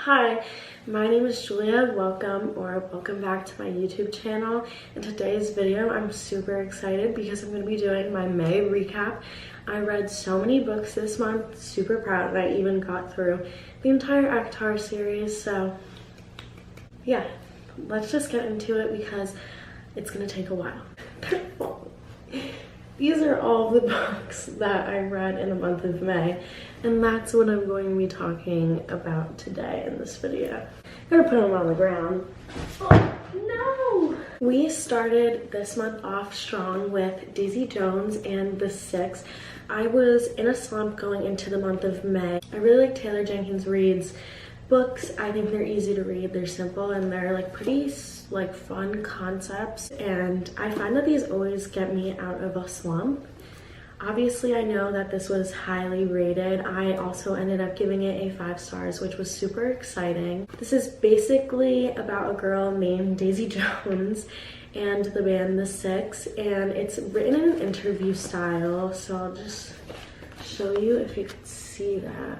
Hi, my name is Julia. Welcome back to my YouTube channel. In today's video, I'm super excited because I'm going to be doing my May recap. I read so many books this month, super proud that I even got through the entire ACOTAR series. So yeah, let's just get into it because it's going to take a while. These are all the books that I read in the month of May, and that's what I'm going to be talking about today in this video. I'm gonna put them on the ground. Oh, no! We started this month off strong with Daisy Jones and The Six. I was in a slump going into the month of May. I really like Taylor Jenkins Reid's books. I think they're easy to read, they're simple, and they're like pretty fun concepts, and I find that these always get me out of a slump. Obviously, I know that this was highly rated. I also ended up giving it a 5 stars, which was super exciting. This is basically about a girl named Daisy Jones and the band The Six, and it's written in an interview style, so I'll just show you if you can see that.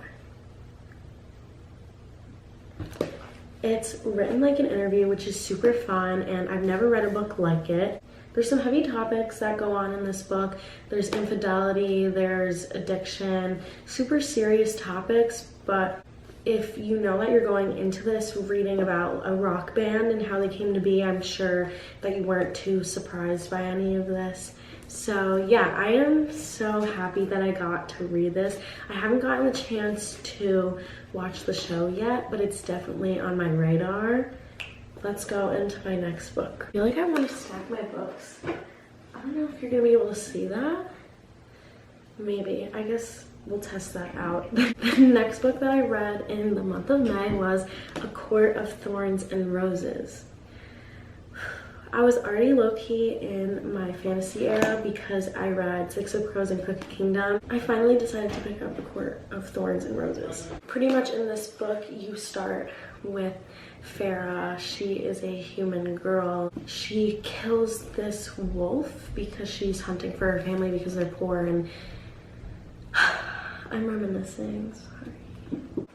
It's written like an interview, which is super fun, and I've never read a book like it. There's some heavy topics that go on in this book. There's infidelity, there's addiction, super serious topics, but if you know that you're going into this reading about a rock band and how they came to be, I'm sure that you weren't too surprised by any of this. So yeah, I am so happy that I got to read this. I haven't gotten the chance to watch the show yet, but it's definitely on my radar. Let's go into my next book. I feel like I want to stack my books. I don't know if you're gonna be able to see that. Maybe, I guess we'll test that out. The next book that I read in the month of May was A Court of Thorns and Roses. I was already low-key in my fantasy era because I read Six of Crows and Crooked Kingdom. I finally decided to pick up A Court of Thorns and Roses. Pretty much in this book, you start with Farah. She is a human girl. She kills this wolf because she's hunting for her family because they're poor, and I'm reminiscing, sorry.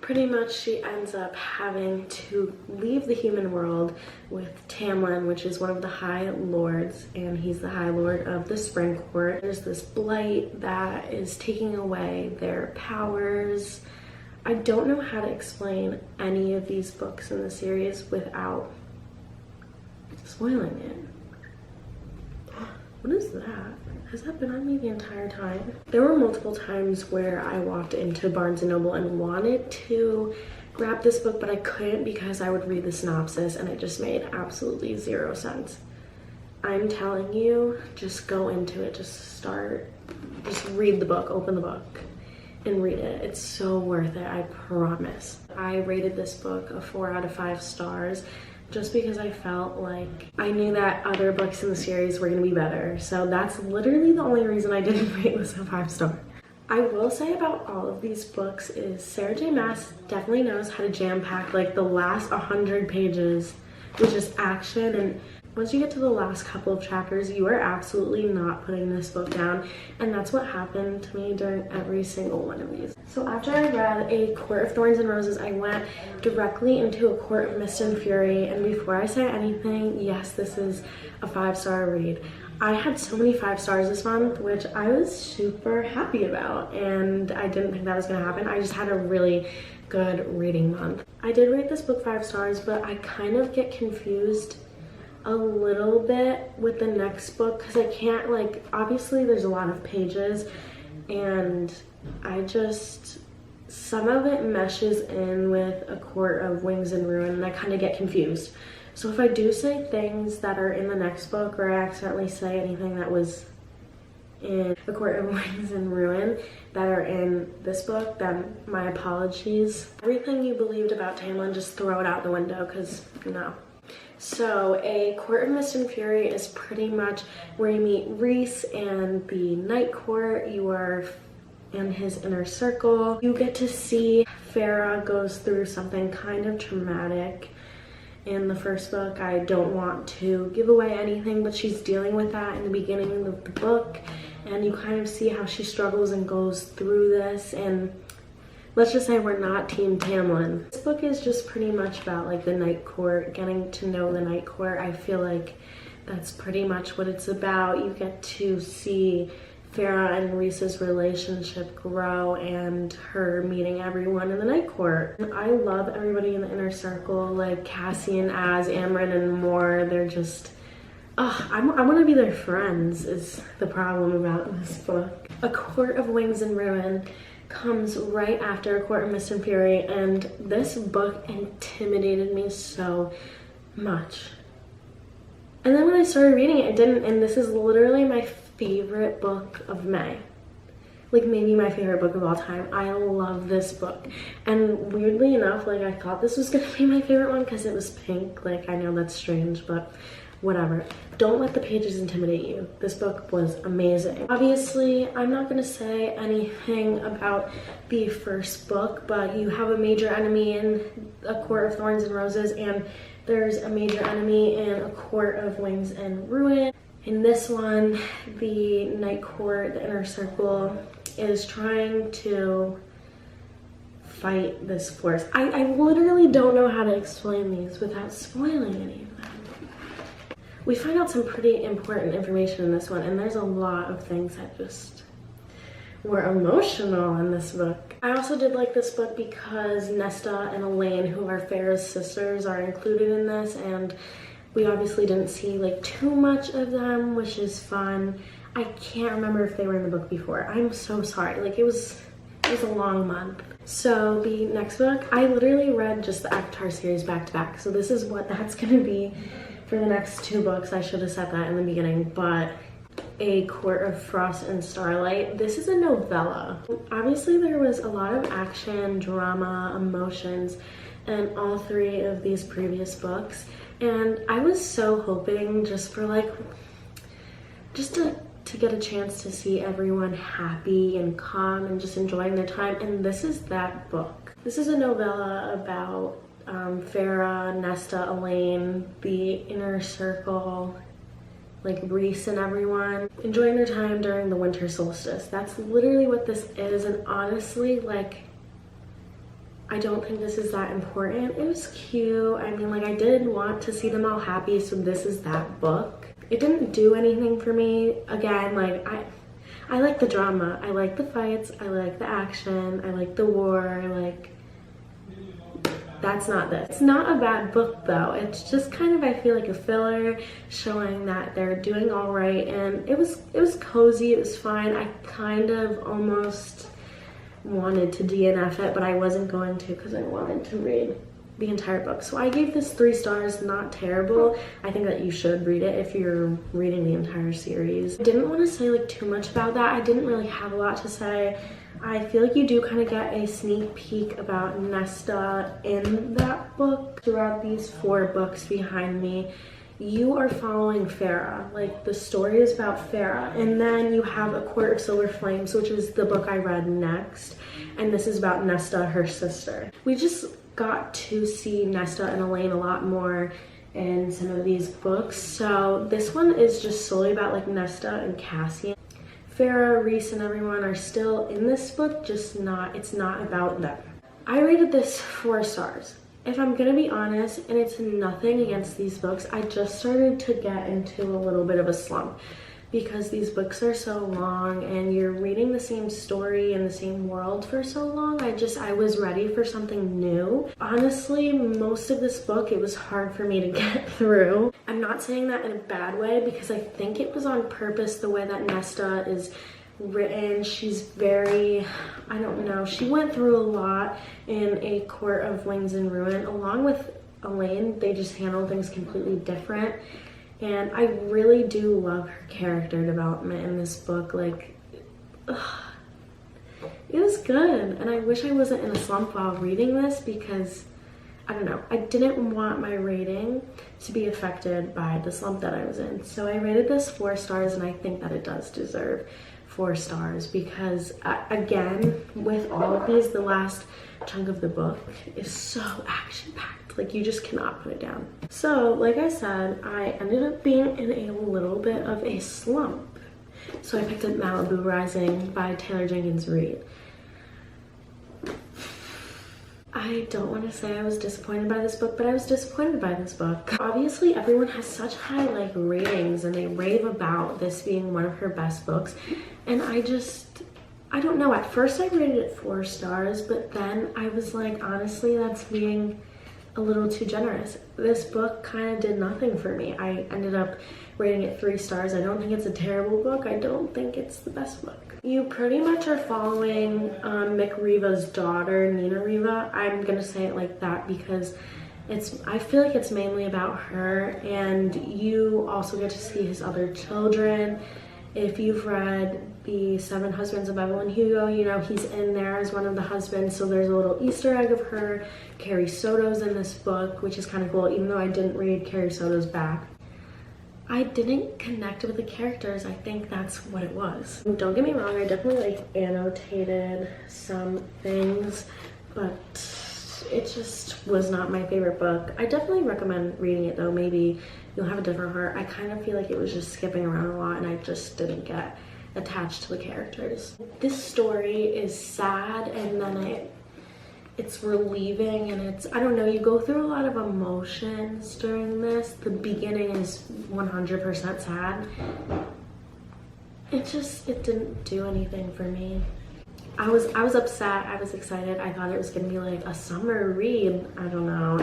Pretty much she ends up having to leave the human world with Tamlin, which is one of the High Lords, and he's the High Lord of the Spring Court. There's this blight that is taking away their powers. I don't know how to explain any of these books in the series without spoiling it. What is that? Has that been on me the entire time? There were multiple times where I walked into Barnes & Noble and wanted to grab this book, but I couldn't because I would read the synopsis and it just made absolutely zero sense. I'm telling you, just go into it, just read the book, open the book and read it. It's so worth it, I promise. I rated this book a 4 out of 5 stars. Just because I felt like I knew that other books in the series were gonna be better. So that's literally the only reason I didn't rate this a 5 star. I will say about all of these books is Sarah J Maas definitely knows how to jam pack like the last 100 pages with just action, and once you get to the last couple of chapters, you are absolutely not putting this book down, and that's what happened to me during every single one of these. So after I read A Court of Thorns and Roses, I went directly into A Court of Mist and Fury, and before I say anything, yes, this is a 5-star read. I had so many 5 stars this month, which I was super happy about, and I didn't think that was gonna happen. I just had a really good reading month. I did rate this book 5 stars, but I kind of get confused a little bit with the next book because I can't, like, obviously there's a lot of pages and some of it meshes in with A Court of Wings and Ruin and I kind of get confused. So if I do say things that are in the next book or I accidentally say anything that was in A Court of Wings and Ruin that are in this book, then my apologies. Everything you believed about Tamlin, just throw it out the window because no. So A Court of Mist and Fury is pretty much where you meet Rhys and the Night Court. You are in his inner circle. You get to see Farah goes through something kind of traumatic in the first book. I don't want to give away anything, but she's dealing with that in the beginning of the book, and you kind of see how she struggles and goes through this, and let's just say we're not Team Tamlin. This book is just pretty much about like the Night Court, getting to know the Night Court. I feel like that's pretty much what it's about. You get to see Feyre and Rhys's relationship grow and her meeting everyone in the Night Court. I love everybody in the inner circle, like Cassian, Az, Amren, and more. They're just, I want to be their friends is the problem about this book. A Court of Wings and Ruin comes right after A Court of Mist and Fury, and this book intimidated me so much. And then when I started reading it, it didn't, and this is literally my favorite book of May. Like maybe my favorite book of all time. I love this book. And weirdly enough, like I thought this was gonna be my favorite one because it was pink. Like I know that's strange, but whatever. Don't let the pages intimidate you. This book was amazing. Obviously, I'm not gonna say anything about the first book, but you have a major enemy in A Court of Thorns and Roses, and there's a major enemy in A Court of Wings and Ruin. In this one, the Night Court, the Inner Circle, is trying to fight this force. I literally don't know how to explain these without spoiling any of them. We find out some pretty important information in this one, and there's a lot of things that just were emotional in this book. I also did like this book because Nesta and Elaine, who are Feyre's sisters, are included in this, and we obviously didn't see like too much of them, which is fun. I can't remember if they were in the book before. I'm so sorry. Like it was a long month. So the next book, I literally read just the ACOTAR series back to back. So this is what that's gonna be for the next 2 books. I should have said that in the beginning, but A Court of Frost and Starlight. This is a novella. Obviously there was a lot of action, drama, emotions in all 3 of these previous books. And I was so hoping just for like, just to get a chance to see everyone happy and calm and just enjoying their time. And this is that book. This is a novella about Feyre, Nesta, Elaine, the inner circle, like Rhys and everyone, enjoying their time during the winter solstice. That's literally what this is. And honestly, like, I don't think this is that important. It was cute. I mean, like, I did want to see them all happy, so this is that book. It didn't do anything for me. Again, like, I like the drama. I like the fights. I like the action. I like the war. Like, that's not this. It's not a bad book, though. It's just kind of, I feel like, a filler showing that they're doing all right, and it was cozy. It was fine. I kind of almost wanted to DNF it, but I wasn't going to because I wanted to read the entire book. So I gave this 3 stars. Not terrible. I think that you should read it if you're reading the entire series. I didn't want to say like too much about that. I didn't really have a lot to say. I feel like you do kind of get a sneak peek about Nesta in that book. Throughout these 4 books behind me, you are following Feyre. Like, the story is about Feyre, and then you have A Court of Silver Flames, which is the book I read next, and this is about Nesta, her sister. We just got to see Nesta and Elaine a lot more in some of these books, so this one is just solely about like Nesta and Cassian. Feyre, Rhys, and everyone are still in this book, just not, it's not about them. I rated this 4 stars. If I'm gonna be honest, and it's nothing against these books, I just started to get into a little bit of a slump because these books are so long and you're reading the same story in the same world for so long. I was ready for something new. Honestly, most of this book, it was hard for me to get through. I'm not saying that in a bad way because I think it was on purpose the way that Nesta is written. She's very, I don't know, she went through a lot in A Court of Wings and Ruin. Along with Elaine, they just handle things completely different, and I really do love her character development in this book. Like, it was good, and I wish I wasn't in a slump while reading this because I don't know, I didn't want my rating to be affected by the slump that I was in. So I rated this 4 stars, and I think that it does deserve 4 stars because again, with all of these, the last chunk of the book is so action-packed. Like, you just cannot put it down. So like I said, I ended up being in a little bit of a slump. So I picked up Malibu Rising by Taylor Jenkins Reid. I don't want to say I was disappointed by this book, but I was disappointed by this book. Obviously, everyone has such high like ratings and they rave about this being one of her best books. And I don't know. At first I rated it 4 stars, but then I was like, honestly, that's being a little too generous. This book kind of did nothing for me. I ended up rating it 3 stars. I don't think it's a terrible book. I don't think it's the best book. You pretty much are following Mick Riva's daughter, Nina Riva. I'm gonna say it like that because I feel like it's mainly about her, and you also get to see his other children. If you've read The 7 Husbands of Evelyn Hugo, you know he's in there as one of the husbands, so there's a little Easter egg of her. Carrie Soto's in this book, which is kind of cool, even though I didn't read Carrie Soto's back. I didn't connect with the characters. I think that's what it was. Don't get me wrong, I definitely like annotated some things, but it just was not my favorite book. I definitely recommend reading it though. Maybe you'll have a different heart. I kind of feel like it was just skipping around a lot and I just didn't get attached to the characters. This story is sad and then it's relieving, and I don't know, you go through a lot of emotions during this. The beginning is 100% sad. It didn't do anything for me. I was upset, I was excited. I thought it was gonna be like a summer read. I don't know,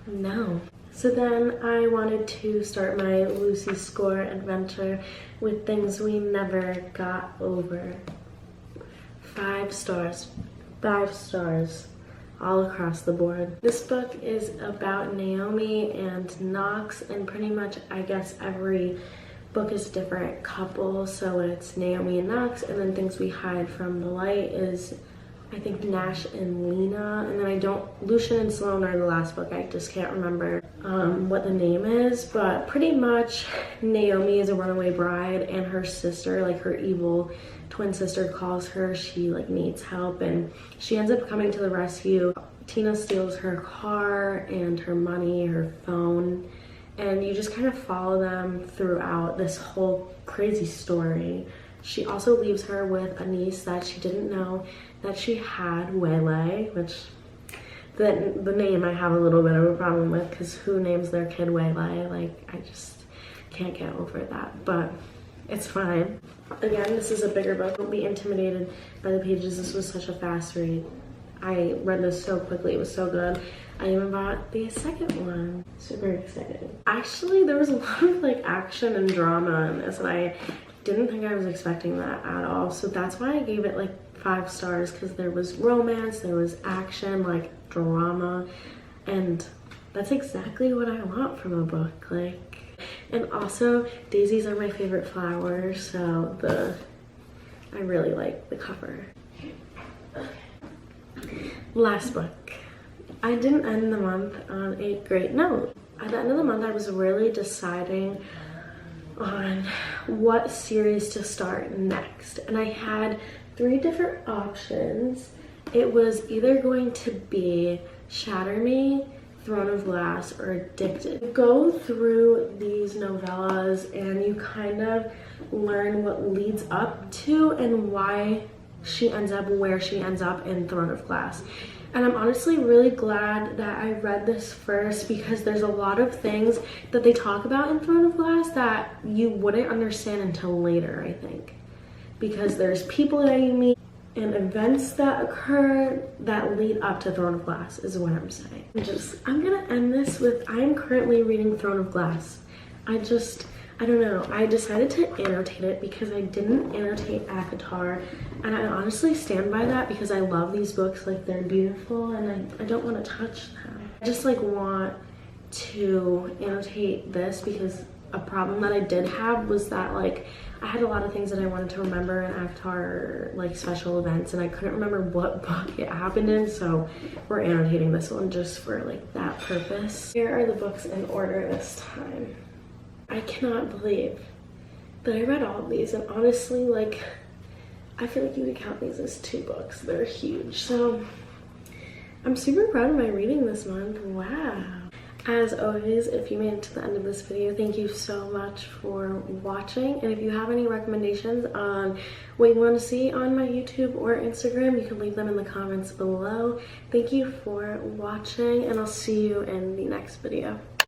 no. So then I wanted to start my Lucy Score adventure with Things We Never Got Over. 5 stars. 5 stars all across the board. This book is about Naomi and Knox, and pretty much I guess every book is a different couple. So it's Naomi and Knox, and then Things We Hide from the Light is I think Nash and Lena, and then Lucian and Sloane are the last book. I just can't remember what the name is, but pretty much Naomi is a runaway bride, and her sister, like her evil twin sister, calls her. She like needs help, and she ends up coming to the rescue. Tina steals her car and her money, her phone, and you just kind of follow them throughout this whole crazy story. She also leaves her with a niece that she didn't know that she had, Waylay, which the name I have a little bit of a problem with, because who names their kid Waylay? Like, I just can't get over that, but it's fine. Again, this is a bigger book. Don't be intimidated by the pages. This was such a fast read. I read this so quickly. It was so good. I even bought the second one. Super excited. Actually, there was a lot of like action and drama in this, and I didn't think I was expecting that at all. So that's why I gave it like 5 stars, because there was romance, there was action, like drama, and that's exactly what I want from a book. Like, and also daisies are my favorite flower, so I really like the cover. Last book. I didn't end the month on a great note. At the end of the month, I was really deciding on what series to start next, and I had 3 different options. It was either going to be Shatter Me, Throne of Glass, or Addicted. You go through these novellas and you kind of learn what leads up to and why she ends up where she ends up in Throne of Glass. And I'm honestly really glad that I read this first, because there's a lot of things that they talk about in Throne of Glass that you wouldn't understand until later, I think. Because there's people that you meet and events that occur that lead up to Throne of Glass is what I'm saying. I'm gonna end this with, I'm currently reading Throne of Glass. I don't know, I decided to annotate it because I didn't annotate ACOTAR, and I honestly stand by that because I love these books, like they're beautiful, and I don't want to touch them. I just like want to annotate this because a problem that I did have was that like I had a lot of things that I wanted to remember in ACOTAR, like special events, and I couldn't remember what book it happened in, so we're annotating this one just for like that purpose. Here are the books in order this time. I cannot believe that I read all of these, and honestly, like, I feel like you could count these as 2 books. They're huge. So I'm super proud of my reading this month. Wow. As always, if you made it to the end of this video, thank you so much for watching. And if you have any recommendations on what you want to see on my YouTube or Instagram, you can leave them in the comments below. Thank you for watching, and I'll see you in the next video.